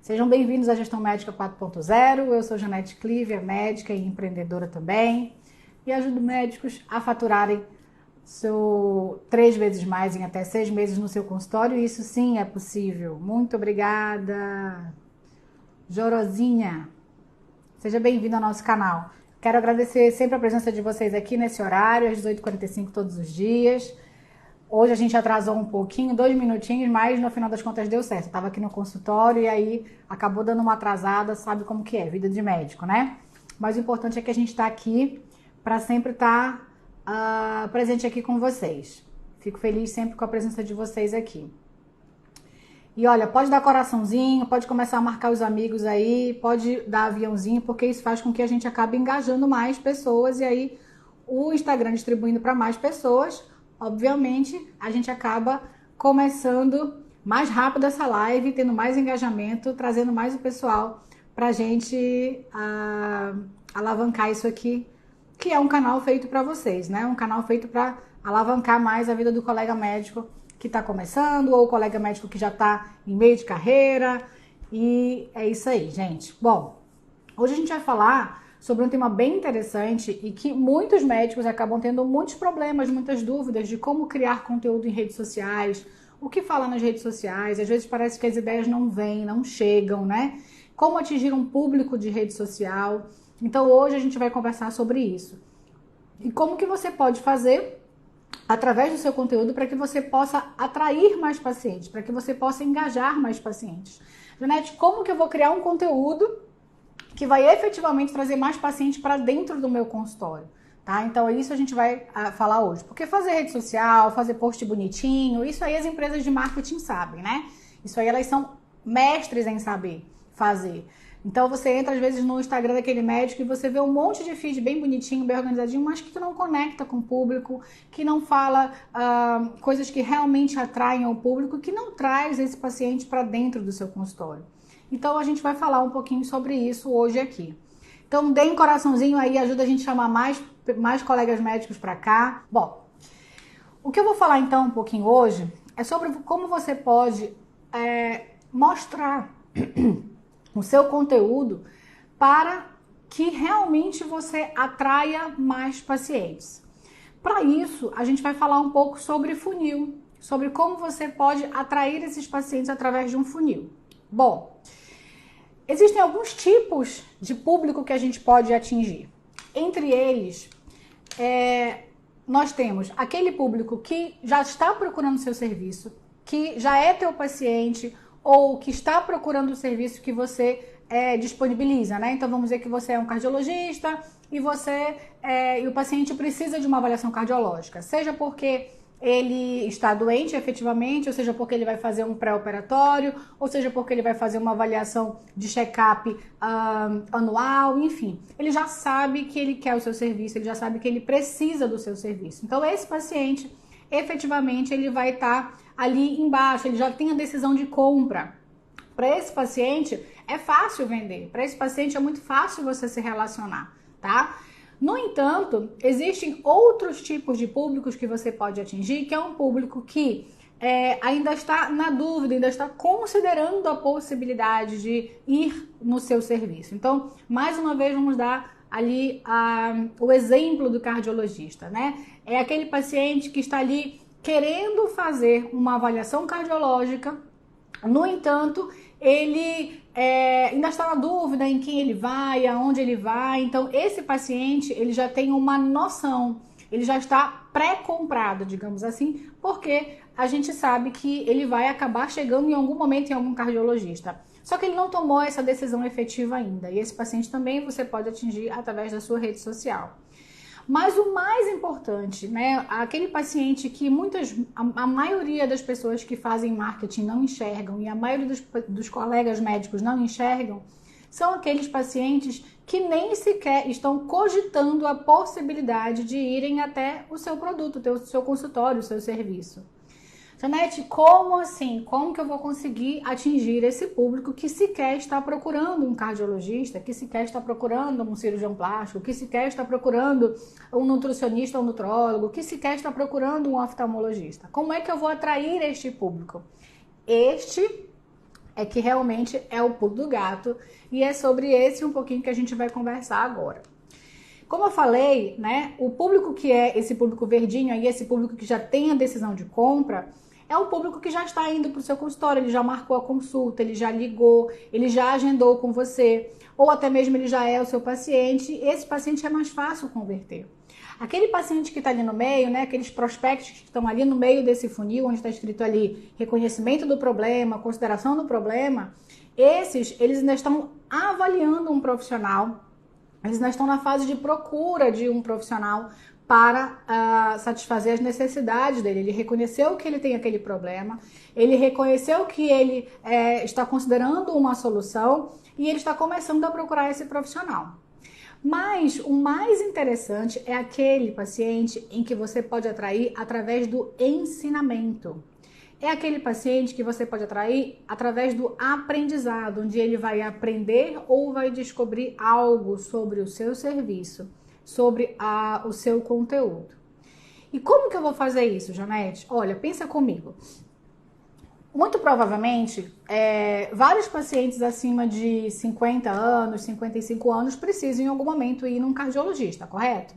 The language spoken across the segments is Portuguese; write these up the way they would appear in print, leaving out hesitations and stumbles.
Sejam bem-vindos à Gestão Médica 4.0. Eu sou Janete Cleaver, médica e empreendedora também, e ajudo médicos a faturarem 3 vezes mais em até 6 meses no seu consultório, e isso sim é possível. Muito obrigada, Jorozinha. Seja bem-vindo ao nosso canal. Quero agradecer sempre a presença de vocês aqui nesse horário, às 18h45 todos os dias. Hoje a gente atrasou um pouquinho, 2 minutinhos, mas no final das contas deu certo. Eu tava aqui no consultório e aí acabou dando uma atrasada, sabe como que é, vida de médico, né? Mas o importante é que a gente tá aqui para sempre estar presente aqui com vocês. Fico feliz sempre com a presença de vocês aqui. E olha, pode dar coraçãozinho, pode começar a marcar os amigos aí, pode dar aviãozinho, porque isso faz com que a gente acabe engajando mais pessoas e aí o Instagram distribuindo para mais pessoas. Obviamente, a gente acaba começando mais rápido essa live, tendo mais engajamento, trazendo mais o pessoal pra gente alavancar isso aqui, que é um canal feito para vocês, né? Um canal feito para alavancar mais a vida do colega médico que está começando, ou o colega médico que já está em meio de carreira. E é isso aí, gente. Bom, hoje a gente vai falar sobre um tema bem interessante e que muitos médicos acabam tendo muitos problemas, muitas dúvidas de como criar conteúdo em redes sociais, o que falar nas redes sociais. Às vezes parece que as ideias não vêm, não chegam, né? Como atingir um público de rede social. Então hoje a gente vai conversar sobre isso. E como que você pode fazer através do seu conteúdo para que você possa atrair mais pacientes, para que você possa engajar mais pacientes. Janete, como que eu vou criar um conteúdo que vai efetivamente trazer mais pacientes para dentro do meu consultório, tá? Então é isso a gente vai falar hoje. Porque fazer rede social, fazer post bonitinho, isso aí as empresas de marketing sabem, né? Isso aí elas são mestres em saber fazer. Então você entra às vezes no Instagram daquele médico e você vê um monte de feed bem bonitinho, bem organizadinho, mas que não conecta com o público, que não fala coisas que realmente atraem ao público, que não traz esse paciente para dentro do seu consultório. Então a gente vai falar um pouquinho sobre isso hoje aqui. Então deem um coraçãozinho aí, ajuda a gente a chamar mais colegas médicos para cá. Bom, o que eu vou falar então um pouquinho hoje é sobre como você pode mostrar o seu conteúdo para que realmente você atraia mais pacientes. Para isso, a gente vai falar um pouco sobre funil, sobre como você pode atrair esses pacientes através de um funil. Bom, existem alguns tipos de público que a gente pode atingir. Entre eles, nós temos aquele público que já está procurando seu serviço, que já é teu paciente ou que está procurando o serviço que você disponibiliza, né? Então vamos dizer que você é um cardiologista e e o paciente precisa de uma avaliação cardiológica, seja porque ele está doente efetivamente, ou seja porque ele vai fazer um pré-operatório, ou seja porque ele vai fazer uma avaliação de check-up anual, enfim. Ele já sabe que ele quer o seu serviço, ele já sabe que ele precisa do seu serviço. Então esse paciente, efetivamente, ele vai estar ali embaixo, ele já tem a decisão de compra. Para esse paciente é fácil vender, para esse paciente é muito fácil você se relacionar, tá? No entanto, existem outros tipos de públicos que você pode atingir, que é um público que ainda está na dúvida, ainda está considerando a possibilidade de ir no seu serviço. Então, mais uma vez, vamos dar ali o exemplo do cardiologista, né? É aquele paciente que está ali querendo fazer uma avaliação cardiológica, no entanto, ele ainda está na dúvida em quem ele vai, aonde ele vai. Então, esse paciente, ele já tem uma noção, ele já está pré-comprado, digamos assim, porque a gente sabe que ele vai acabar chegando em algum momento em algum cardiologista. Só que ele não tomou essa decisão efetiva ainda. E esse paciente também você pode atingir através da sua rede social. Mas o mais importante, né, aquele paciente que a maioria das pessoas que fazem marketing não enxergam e a maioria dos colegas médicos não enxergam, são aqueles pacientes que nem sequer estão cogitando a possibilidade de irem até o seu produto, o seu consultório, o seu serviço. Janete, como assim? Como que eu vou conseguir atingir esse público que sequer está procurando um cardiologista, que sequer está procurando um cirurgião plástico, que sequer está procurando um nutricionista ou um nutrólogo, que sequer está procurando um oftalmologista? Como é que eu vou atrair este público? Este é que realmente é o pulo do gato, e é sobre esse um pouquinho que a gente vai conversar agora. Como eu falei, né, o público que é esse público verdinho aí, esse público que já tem a decisão de compra, é o público que já está indo para o seu consultório, ele já marcou a consulta, ele já ligou, ele já agendou com você, ou até mesmo ele já é o seu paciente. Esse paciente é mais fácil converter. Aquele paciente que está ali no meio, né, aqueles prospectos que estão ali no meio desse funil, onde está escrito ali reconhecimento do problema, consideração do problema, eles ainda estão avaliando um profissional, eles ainda estão na fase de procura de um profissional para satisfazer as necessidades dele. Ele reconheceu que ele tem aquele problema, ele reconheceu que ele está considerando uma solução e ele está começando a procurar esse profissional. Mas o mais interessante é aquele paciente em que você pode atrair através do ensinamento. É aquele paciente que você pode atrair através do aprendizado, onde ele vai aprender ou vai descobrir algo sobre o seu serviço, sobre o seu conteúdo. E como que eu vou fazer isso, Janete? Olha, pensa comigo. Muito provavelmente, vários pacientes acima de 50 anos, 55 anos precisam em algum momento ir num cardiologista, correto?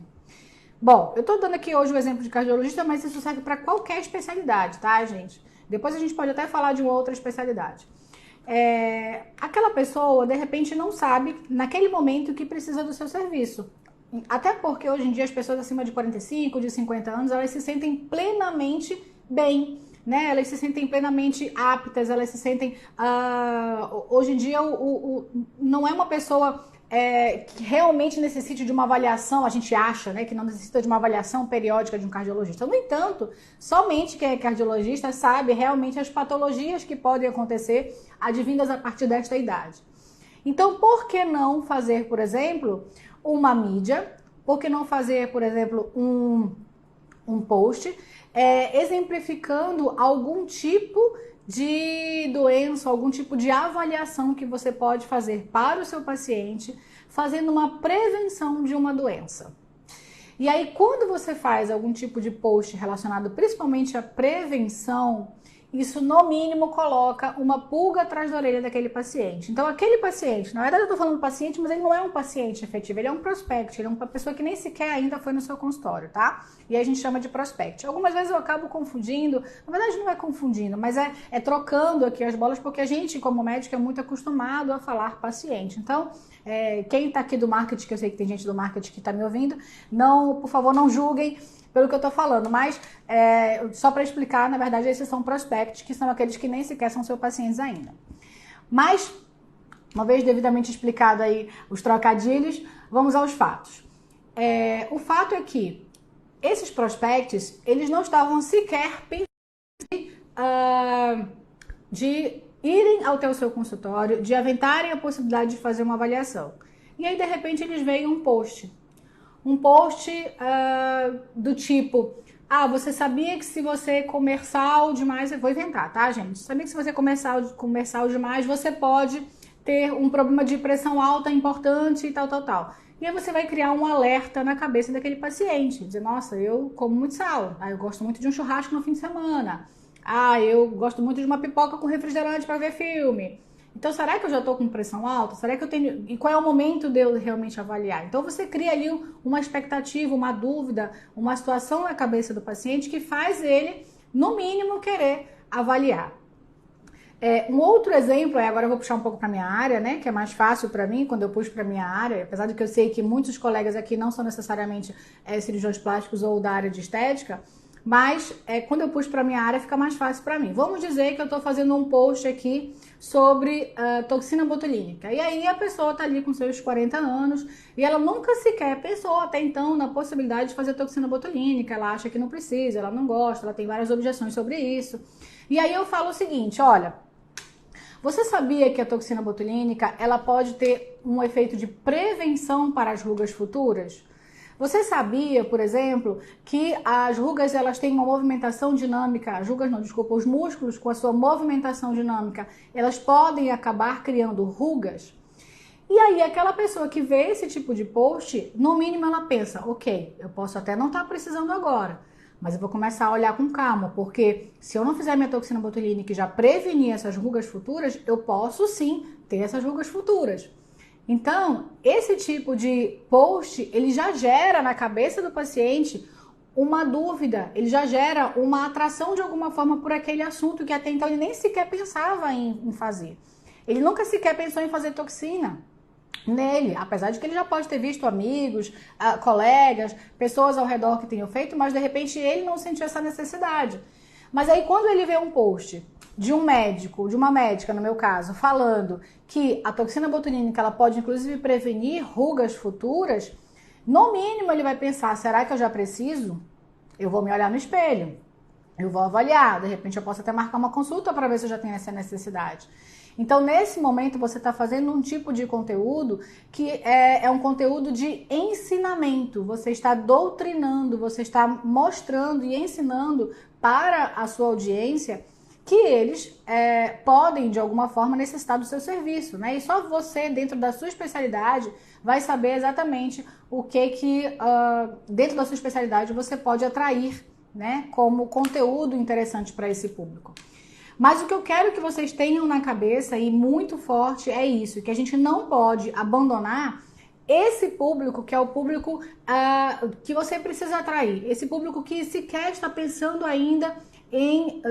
Bom, eu tô dando aqui hoje o exemplo de cardiologista, mas isso serve para qualquer especialidade, tá, gente? Depois a gente pode até falar de uma outra especialidade. Aquela pessoa, de repente, não sabe, naquele momento, que precisa do seu serviço. Até porque, hoje em dia, as pessoas acima de 45, de 50 anos, elas se sentem plenamente bem, né? Elas se sentem plenamente aptas, elas se sentem... hoje em dia, não é uma pessoa... que realmente necessite de uma avaliação, a gente acha, né, que não necessita de uma avaliação periódica de um cardiologista. No entanto, somente quem é cardiologista sabe realmente as patologias que podem acontecer advindas a partir desta idade. Então, por que não fazer, por exemplo, uma mídia? Por que não fazer, por exemplo, um post exemplificando algum tipo de doença, algum tipo de avaliação que você pode fazer para o seu paciente, fazendo uma prevenção de uma doença. E aí, quando você faz algum tipo de post relacionado principalmente à prevenção, isso no mínimo coloca uma pulga atrás da orelha daquele paciente. Então, aquele paciente, na verdade eu estou falando paciente, mas ele não é um paciente efetivo, ele é um prospect, ele é uma pessoa que nem sequer ainda foi no seu consultório, tá? E aí a gente chama de prospect. Algumas vezes eu acabo confundindo, na verdade não é confundindo, mas é trocando aqui as bolas, porque a gente, como médico, é muito acostumado a falar paciente. Então, quem está aqui do marketing, que eu sei que tem gente do marketing que está me ouvindo, não, por favor, não julguem pelo que eu tô falando, mas só para explicar, na verdade, esses são prospects, que são aqueles que nem sequer são seus pacientes ainda. Mas, uma vez devidamente explicado aí os trocadilhos, vamos aos fatos. O fato é que esses prospects, eles não estavam sequer pensando de irem ao seu consultório, de aventarem a possibilidade de fazer uma avaliação. E aí, de repente, eles veem um post do tipo, você sabia que se você comer sal demais, eu vou inventar, tá, gente? Sabia que se você comer sal demais, você pode ter um problema de pressão alta importante e tal, tal, tal. E aí você vai criar um alerta na cabeça daquele paciente, dizer, nossa, eu como muito sal, eu gosto muito de um churrasco no fim de semana, eu gosto muito de uma pipoca com refrigerante para ver filme. Então, será que eu já estou com pressão alta? Será que eu tenho... E qual é o momento de eu realmente avaliar? Então, você cria ali uma expectativa, uma dúvida, uma situação na cabeça do paciente que faz ele, no mínimo, querer avaliar. Um outro exemplo, agora eu vou puxar um pouco para minha área, né? Que é mais fácil para mim, quando eu puxo para minha área, apesar de que eu sei que muitos colegas aqui não são necessariamente cirurgiões plásticos ou da área de estética, mas quando eu puxo para minha área fica mais fácil para mim. Vamos dizer que eu estou fazendo um post aqui sobre toxina botulínica. E aí a pessoa está ali com seus 40 anos e ela nunca sequer pensou até então na possibilidade de fazer toxina botulínica. Ela acha que não precisa, ela não gosta, ela tem várias objeções sobre isso. E aí eu falo o seguinte, olha, você sabia que a toxina botulínica ela pode ter um efeito de prevenção para as rugas futuras? Você sabia, por exemplo, que as rugas elas têm uma movimentação dinâmica, os músculos com a sua movimentação dinâmica, elas podem acabar criando rugas? E aí aquela pessoa que vê esse tipo de post, no mínimo ela pensa, ok, eu posso até não estar precisando agora, mas eu vou começar a olhar com calma, porque se eu não fizer minha toxina botulínica e já prevenir essas rugas futuras, eu posso sim ter essas rugas futuras. Então, esse tipo de post, ele já gera na cabeça do paciente uma dúvida, ele já gera uma atração de alguma forma por aquele assunto que até então ele nem sequer pensava em fazer. Ele nunca sequer pensou em fazer toxina nele, apesar de que ele já pode ter visto amigos, colegas, pessoas ao redor que tenham feito, mas de repente ele não sentiu essa necessidade. Mas aí quando ele vê um post de um médico, de uma médica no meu caso, falando que a toxina botulínica ela pode inclusive prevenir rugas futuras, no mínimo ele vai pensar, será que eu já preciso? Eu vou me olhar no espelho, eu vou avaliar, de repente eu posso até marcar uma consulta para ver se eu já tenho essa necessidade. Então, nesse momento, você está fazendo um tipo de conteúdo que é um conteúdo de ensinamento. Você está doutrinando, você está mostrando e ensinando para a sua audiência que eles podem, de alguma forma, necessitar do seu serviço, né? E só você, dentro da sua especialidade, vai saber exatamente o que dentro da sua especialidade, você pode atrair, né, como conteúdo interessante para esse público. Mas o que eu quero que vocês tenham na cabeça e muito forte é isso, que a gente não pode abandonar esse público que é o público que você precisa atrair, esse público que sequer está pensando ainda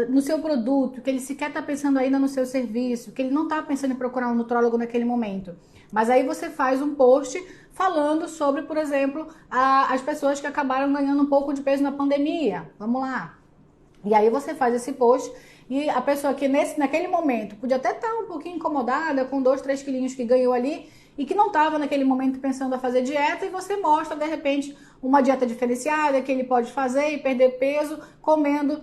no seu produto, que ele sequer está pensando ainda no seu serviço, que ele não está pensando em procurar um nutrólogo naquele momento. Mas aí você faz um post falando sobre, por exemplo, as pessoas que acabaram ganhando um pouco de peso na pandemia. Vamos lá. E aí você faz esse post e a pessoa que naquele momento podia até estar um pouquinho incomodada com 2, 3 quilinhos que ganhou ali e que não estava naquele momento pensando a fazer dieta, e você mostra de repente uma dieta diferenciada que ele pode fazer e perder peso comendo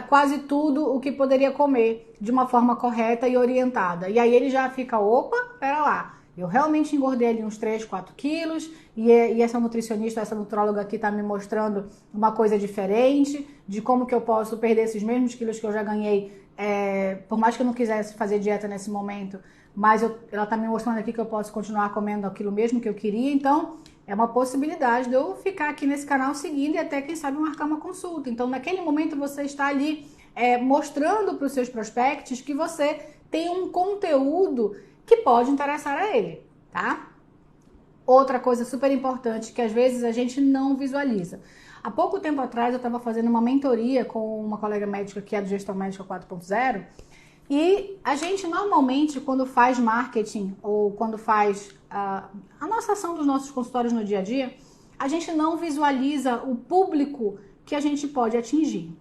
quase tudo o que poderia comer de uma forma correta e orientada. E aí ele já fica, opa, pera lá, eu realmente engordei ali uns 3, 4 quilos e essa nutricionista, essa nutróloga aqui está me mostrando uma coisa diferente de como que eu posso perder esses mesmos quilos que eu já ganhei, por mais que eu não quisesse fazer dieta nesse momento, mas ela está me mostrando aqui que eu posso continuar comendo aquilo mesmo que eu queria. Então é uma possibilidade de eu ficar aqui nesse canal seguindo e até, quem sabe, marcar uma consulta. Então naquele momento você está ali mostrando para os seus prospectos que você tem um conteúdo que pode interessar a ele, tá? Outra coisa super importante que às vezes a gente não visualiza. Há pouco tempo atrás eu estava fazendo uma mentoria com uma colega médica que é do Gestão Médica 4.0 e a gente normalmente, quando faz marketing ou quando faz a nossa ação dos nossos consultórios no dia a dia, a gente não visualiza o público que a gente pode atingir.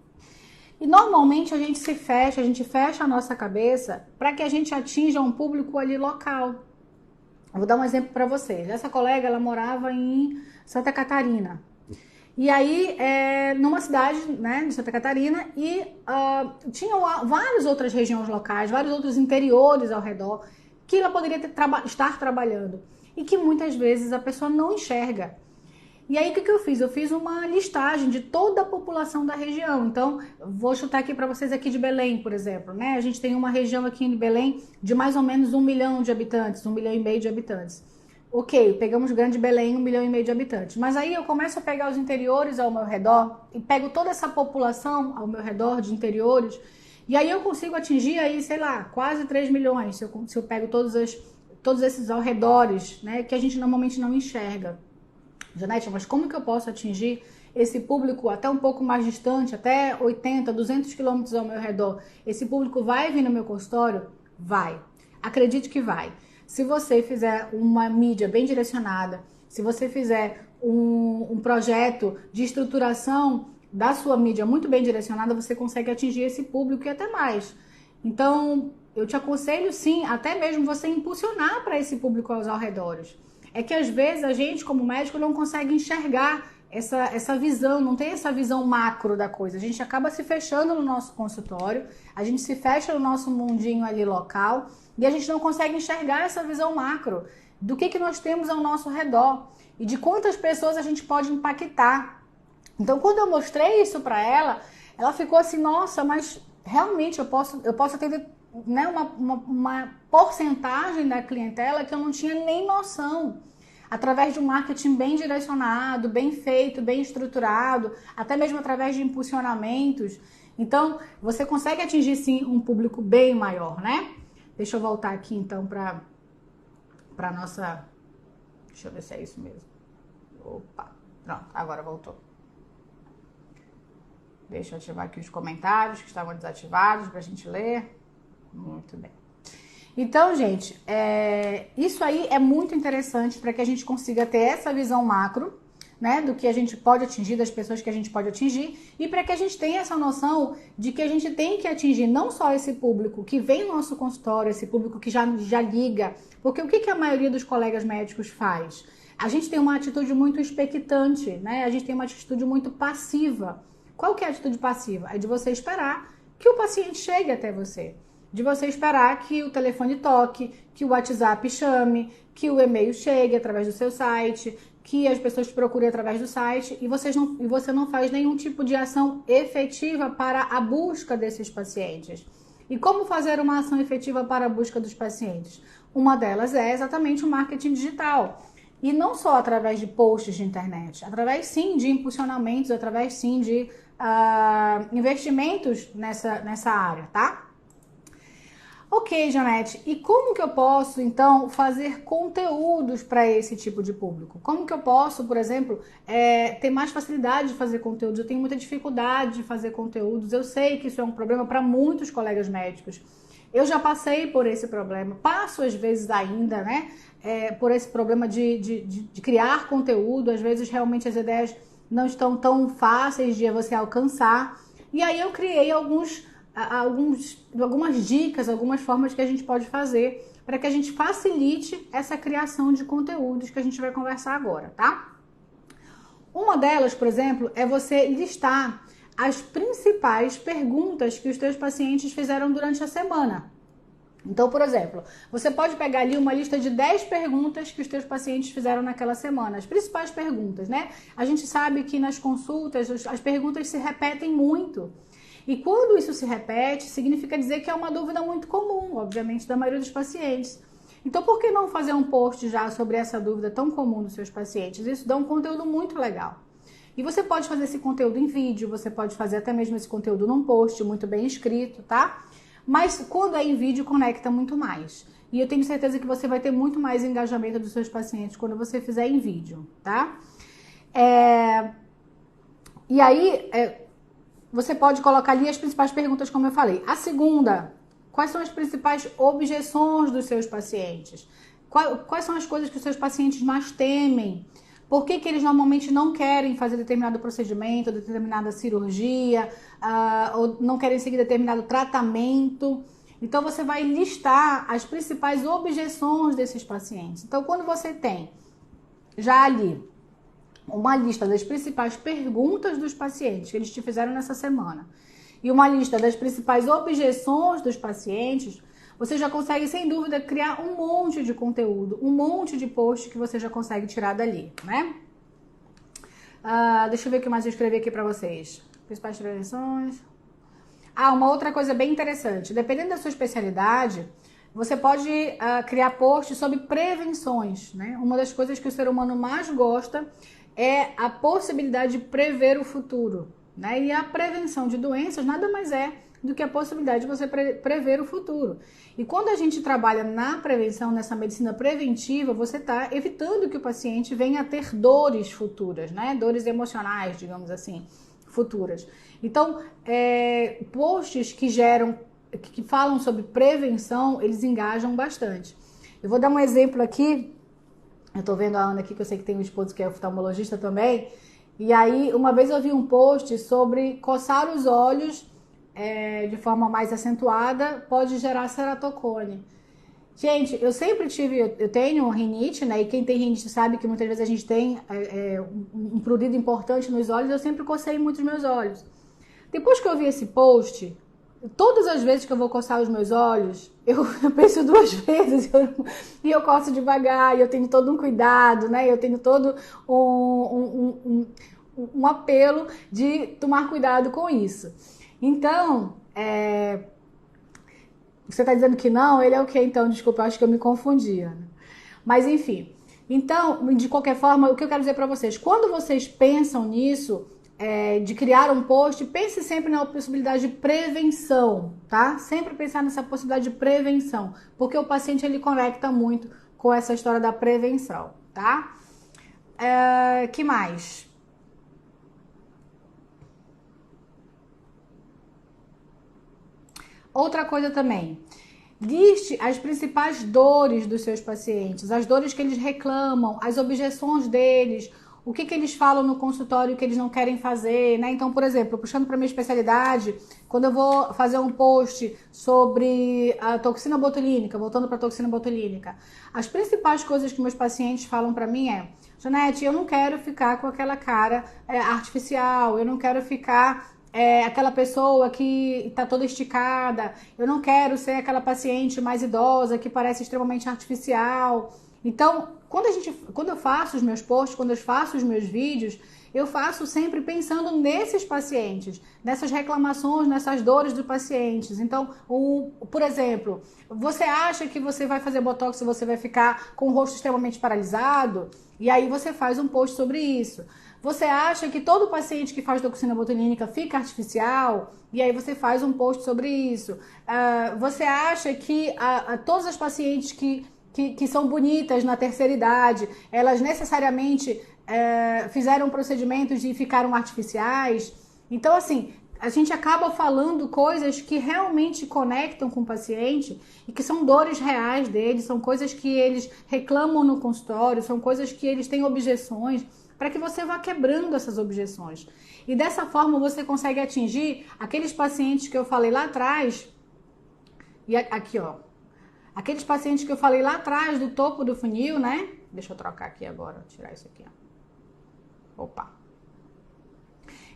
E normalmente a gente fecha a nossa cabeça para que a gente atinja um público ali local. Eu vou dar um exemplo para vocês. Essa colega, ela morava em Santa Catarina. E aí, numa cidade, né, de Santa Catarina, e tinham várias outras regiões locais, vários outros interiores ao redor, que ela poderia estar trabalhando. E que muitas vezes a pessoa não enxerga. E aí, o que eu fiz? Eu fiz uma listagem de toda a população da região. Então, vou chutar aqui para vocês aqui de Belém, por exemplo, né? A gente tem uma região aqui em Belém de mais ou menos 1 milhão de habitantes, 1,5 milhão de habitantes. Ok, pegamos Grande Belém, 1,5 milhão de habitantes. Mas aí eu começo a pegar os interiores ao meu redor e pego toda essa população ao meu redor de interiores e aí eu consigo atingir aí, sei lá, quase 3 milhões, se eu pego todos esses arredores, né? Que a gente normalmente não enxerga. Janete, mas como que eu posso atingir esse público até um pouco mais distante, até 80, 200 quilômetros ao meu redor? Esse público vai vir no meu consultório? Vai. Acredite que vai. Se você fizer uma mídia bem direcionada, se você fizer um projeto de estruturação da sua mídia muito bem direcionada, você consegue atingir esse público e até mais. Então, eu te aconselho sim, até mesmo você impulsionar para esse público aos arredores. É que às vezes a gente, como médico, não consegue enxergar essa visão, não tem essa visão macro da coisa. A gente acaba se fechando no nosso consultório, a gente se fecha no nosso mundinho ali local e a gente não consegue enxergar essa visão macro do que nós temos ao nosso redor e de quantas pessoas a gente pode impactar. Então, quando eu mostrei isso para ela, ela ficou assim, nossa, mas realmente eu posso atender, né, uma porcentagem da clientela que eu não tinha nem noção. através de um marketing bem direcionado, bem feito, bem estruturado, até mesmo através de impulsionamentos. Então, você consegue atingir sim um público bem maior, né? Deixa eu voltar aqui então para nossa... Deixa eu ver se é isso mesmo. Opa, pronto, agora voltou. Deixa eu ativar aqui os comentários que estavam desativados para a gente ler. Muito bem. Então, gente, isso aí é muito interessante para que a gente consiga ter essa visão macro, né, do que a gente pode atingir, das pessoas que a gente pode atingir, e para que a gente tenha essa noção de que a gente tem que atingir não só esse público que vem no nosso consultório, esse público que já liga, porque o que a maioria dos colegas médicos faz? A gente tem uma atitude muito expectante, né? A gente tem uma atitude muito passiva. Qual que é a atitude passiva? É de você esperar que o paciente chegue até você, de você esperar que o telefone toque, que o WhatsApp chame, que o e-mail chegue através do seu site, que as pessoas te procurem através do site e você não faz nenhum tipo de ação efetiva para a busca desses pacientes. E como fazer uma ação efetiva para a busca dos pacientes? Uma delas é exatamente o marketing digital. E não só através de posts de internet, através sim de impulsionamentos, através sim de investimentos nessa área, tá? Ok, Janete, e como que eu posso, então, fazer conteúdos para esse tipo de público? Como que eu posso, por exemplo, ter mais facilidade de fazer conteúdos? Eu tenho muita dificuldade de fazer conteúdos, eu sei que isso é um problema para muitos colegas médicos. Eu já passei por esse problema, passo às vezes ainda, né, por esse problema de criar conteúdo, às vezes realmente as ideias não estão tão fáceis de você alcançar. E aí eu criei algumas dicas, algumas formas que a gente pode fazer para que a gente facilite essa criação de conteúdos que a gente vai conversar agora, tá? Uma delas, por exemplo, é você listar as principais perguntas que os teus pacientes fizeram durante a semana. Então, por exemplo, você pode pegar ali uma lista de 10 perguntas que os teus pacientes fizeram naquela semana, as principais perguntas, né? A gente sabe que nas consultas as perguntas se repetem muito. E quando isso se repete, significa dizer que é uma dúvida muito comum, obviamente, da maioria dos pacientes. Então, por que não fazer um post já sobre essa dúvida tão comum dos seus pacientes? Isso dá um conteúdo muito legal. E você pode fazer esse conteúdo em vídeo, você pode fazer até mesmo esse conteúdo num post muito bem escrito, tá? Mas quando é em vídeo, conecta muito mais. E eu tenho certeza que você vai ter muito mais engajamento dos seus pacientes quando você fizer em vídeo, tá? E aí, você pode colocar ali as principais perguntas, como eu falei. A segunda, quais são as principais objeções dos seus pacientes? Quais são as coisas que os seus pacientes mais temem? Por que eles normalmente não querem fazer determinado procedimento, determinada cirurgia, ou não querem seguir determinado tratamento? Então, você vai listar as principais objeções desses pacientes. Então, quando você tem já ali uma lista das principais perguntas dos pacientes que eles te fizeram nessa semana e uma lista das principais objeções dos pacientes, você já consegue, sem dúvida, criar um monte de conteúdo, um monte de post que você já consegue tirar dali, né? Deixa eu ver o que mais eu escrevi aqui para vocês. Principais prevenções. Uma outra coisa bem interessante. Dependendo da sua especialidade, você pode criar posts sobre prevenções, né? Uma das coisas que o ser humano mais gosta é a possibilidade de prever o futuro, né? E a prevenção de doenças nada mais é do que a possibilidade de você prever o futuro. E quando a gente trabalha na prevenção, nessa medicina preventiva, você está evitando que o paciente venha a ter dores futuras, né? Dores emocionais, digamos assim, futuras. Então, posts que falam sobre prevenção, eles engajam bastante. Eu vou dar um exemplo aqui. Eu tô vendo a Ana aqui, que eu sei que tem um esposo que é oftalmologista também. E aí, uma vez eu vi um post sobre coçar os olhos de forma mais acentuada pode gerar ceratocone. Gente, eu sempre eu tenho rinite, né? E quem tem rinite sabe que muitas vezes a gente tem um prurido importante nos olhos. Eu sempre cocei muito os meus olhos. Depois que eu vi esse post, todas as vezes que eu vou coçar os meus olhos, eu penso duas vezes e eu coço devagar, e eu tenho todo um cuidado, né? Eu tenho todo um apelo de tomar cuidado com isso. Então, você está dizendo que não? Ele é o quê, então? Desculpa, eu acho que eu me confundia. Mas, enfim. Então, de qualquer forma, o que eu quero dizer para vocês, quando vocês pensam nisso, de criar um post, pense sempre na possibilidade de prevenção, tá? Sempre pensar nessa possibilidade de prevenção, porque o paciente ele conecta muito com essa história da prevenção, tá? Que mais? Outra coisa também, liste as principais dores dos seus pacientes, as dores que eles reclamam, as objeções deles, o que eles falam no consultório que eles não querem fazer, né? Então, por exemplo, puxando para minha especialidade, quando eu vou fazer um post sobre a toxina botulínica, voltando para a toxina botulínica, as principais coisas que meus pacientes falam para mim é: Janete, eu não quero ficar com aquela cara artificial, eu não quero ficar aquela pessoa que está toda esticada, eu não quero ser aquela paciente mais idosa que parece extremamente artificial. Então, quando eu faço os meus posts, quando eu faço os meus vídeos, eu faço sempre pensando nesses pacientes, nessas reclamações, nessas dores dos pacientes. Então, por exemplo, você acha que você vai fazer botox e você vai ficar com o rosto extremamente paralisado? E aí você faz um post sobre isso. Você acha que todo paciente que faz toxina botulínica fica artificial? E aí você faz um post sobre isso. Você acha que todas as pacientes que são bonitas na terceira idade, elas necessariamente fizeram procedimentos e ficaram artificiais? Então, assim, a gente acaba falando coisas que realmente conectam com o paciente e que são dores reais deles, são coisas que eles reclamam no consultório, são coisas que eles têm objeções, para que você vá quebrando essas objeções. E dessa forma você consegue atingir aqueles pacientes que eu falei lá atrás, e aqui ó, aqueles pacientes que eu falei lá atrás do topo do funil, né? Deixa eu trocar aqui agora, tirar isso aqui, ó. Opa!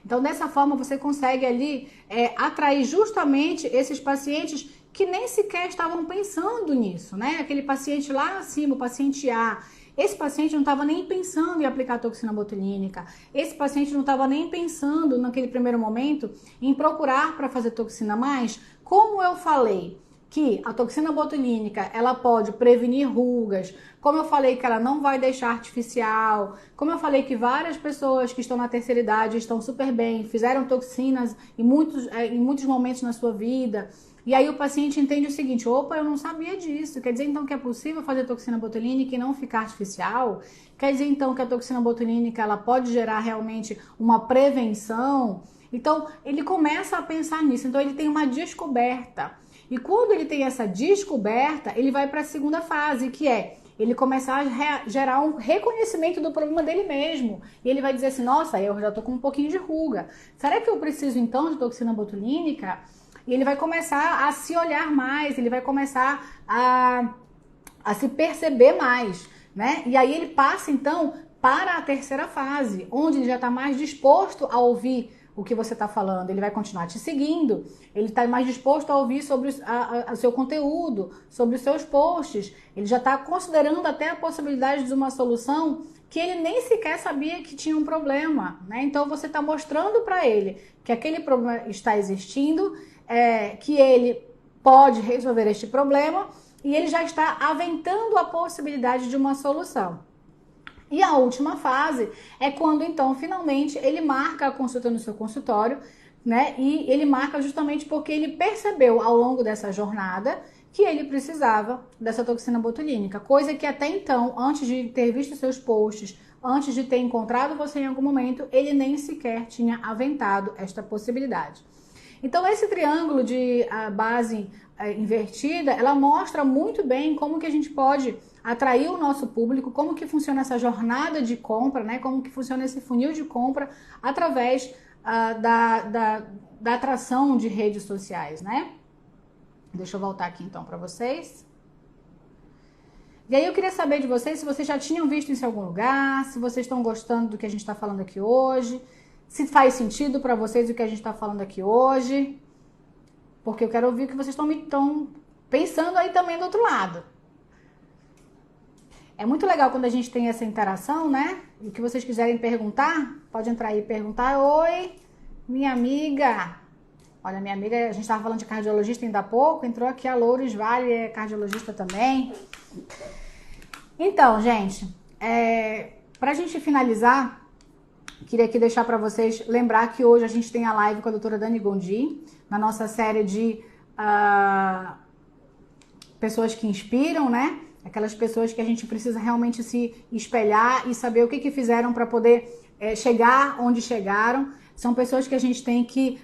Então, dessa forma, você consegue ali atrair justamente esses pacientes que nem sequer estavam pensando nisso, né? Aquele paciente lá acima, o paciente A. Esse paciente não estava nem pensando em aplicar toxina botulínica. Esse paciente não estava nem pensando, naquele primeiro momento, em procurar para fazer toxina. Mas, como eu falei que a toxina botulínica ela pode prevenir rugas, como eu falei que ela não vai deixar artificial, como eu falei que várias pessoas que estão na terceira idade estão super bem, fizeram toxinas em muitos momentos na sua vida, e aí o paciente entende o seguinte: opa, eu não sabia disso, quer dizer então que é possível fazer toxina botulínica e não ficar artificial? Quer dizer então que a toxina botulínica ela pode gerar realmente uma prevenção? Então ele começa a pensar nisso, então ele tem uma descoberta. E quando ele tem essa descoberta, ele vai para a segunda fase, que é ele começar a gerar um reconhecimento do problema dele mesmo. E ele vai dizer assim: nossa, eu já tô com um pouquinho de ruga. Será que eu preciso então de toxina botulínica? E ele vai começar a se olhar mais, ele vai começar a se perceber mais, né? E aí ele passa então para a terceira fase, onde ele já está mais disposto a ouvir o que você está falando, ele vai continuar te seguindo, ele está mais disposto a ouvir sobre o seu conteúdo, sobre os seus posts, ele já está considerando até a possibilidade de uma solução que ele nem sequer sabia que tinha um problema, né? Então você está mostrando para ele que aquele problema está existindo, que ele pode resolver este problema e ele já está aventando a possibilidade de uma solução. E a última fase é quando, então, finalmente, ele marca a consulta no seu consultório, né? E ele marca justamente porque ele percebeu ao longo dessa jornada que ele precisava dessa toxina botulínica, coisa que até então, antes de ter visto seus posts, antes de ter encontrado você em algum momento, ele nem sequer tinha aventado esta possibilidade. Então, esse triângulo de base invertida, ela mostra muito bem como que a gente pode atrair o nosso público, como que funciona essa jornada de compra, né? Como que funciona esse funil de compra através da atração de redes sociais, né? Deixa eu voltar aqui então para vocês. E aí eu queria saber de vocês se vocês já tinham visto isso em algum lugar, se vocês estão gostando do que a gente está falando aqui hoje, se faz sentido para vocês o que a gente está falando aqui hoje, porque eu quero ouvir o que vocês estão pensando aí também do outro lado. É muito legal quando a gente tem essa interação, né? E o que vocês quiserem perguntar, pode entrar aí e perguntar. Oi, minha amiga. Olha, minha amiga, a gente estava falando de cardiologista ainda há pouco, entrou aqui a Loures Vale, é cardiologista também. Então, gente, Para a gente finalizar, queria aqui deixar para vocês lembrar que hoje a gente tem a live com a doutora Dani Gondi, na nossa série de pessoas que inspiram, né? Aquelas pessoas que a gente precisa realmente se espelhar e saber o que fizeram para poder chegar onde chegaram. São pessoas que a gente tem que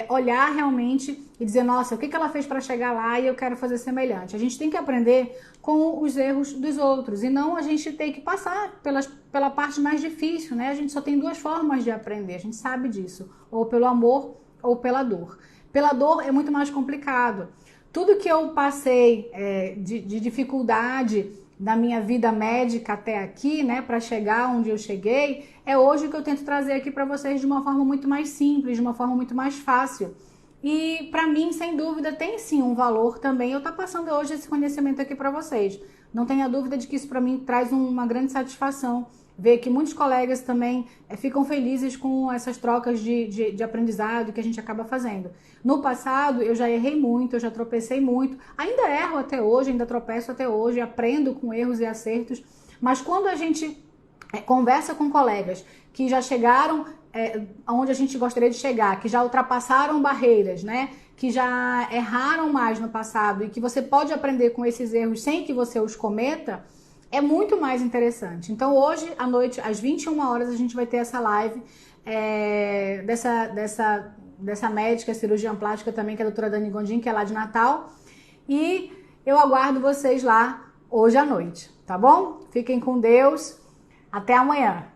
olhar realmente e dizer, nossa, o que ela fez para chegar lá e eu quero fazer semelhante. A gente tem que aprender com os erros dos outros e não a gente tem que passar pela parte mais difícil, né? A gente só tem duas formas de aprender, a gente sabe disso, ou pelo amor ou pela dor. Pela dor é muito mais complicado. Tudo que eu passei de dificuldade na minha vida médica até aqui, né, para chegar onde eu cheguei, é hoje que eu tento trazer aqui para vocês de uma forma muito mais simples, de uma forma muito mais fácil. E para mim, sem dúvida, tem sim um valor também eu estar passando hoje esse conhecimento aqui para vocês. Não tenha dúvida de que isso para mim traz uma grande satisfação. Ver que muitos colegas também ficam felizes com essas trocas de aprendizado que a gente acaba fazendo. No passado, eu já errei muito, eu já tropecei muito, ainda erro até hoje, ainda tropeço até hoje, aprendo com erros e acertos, mas quando a gente conversa com colegas que já chegaram onde a gente gostaria de chegar, que já ultrapassaram barreiras, né? Que já erraram mais no passado e que você pode aprender com esses erros sem que você os cometa, é muito mais interessante. Então hoje à noite, às 21 horas, a gente vai ter essa live dessa médica, cirurgiã plástica também, que é a doutora Dani Gondim, que é lá de Natal. E eu aguardo vocês lá hoje à noite, tá bom? Fiquem com Deus. Até amanhã.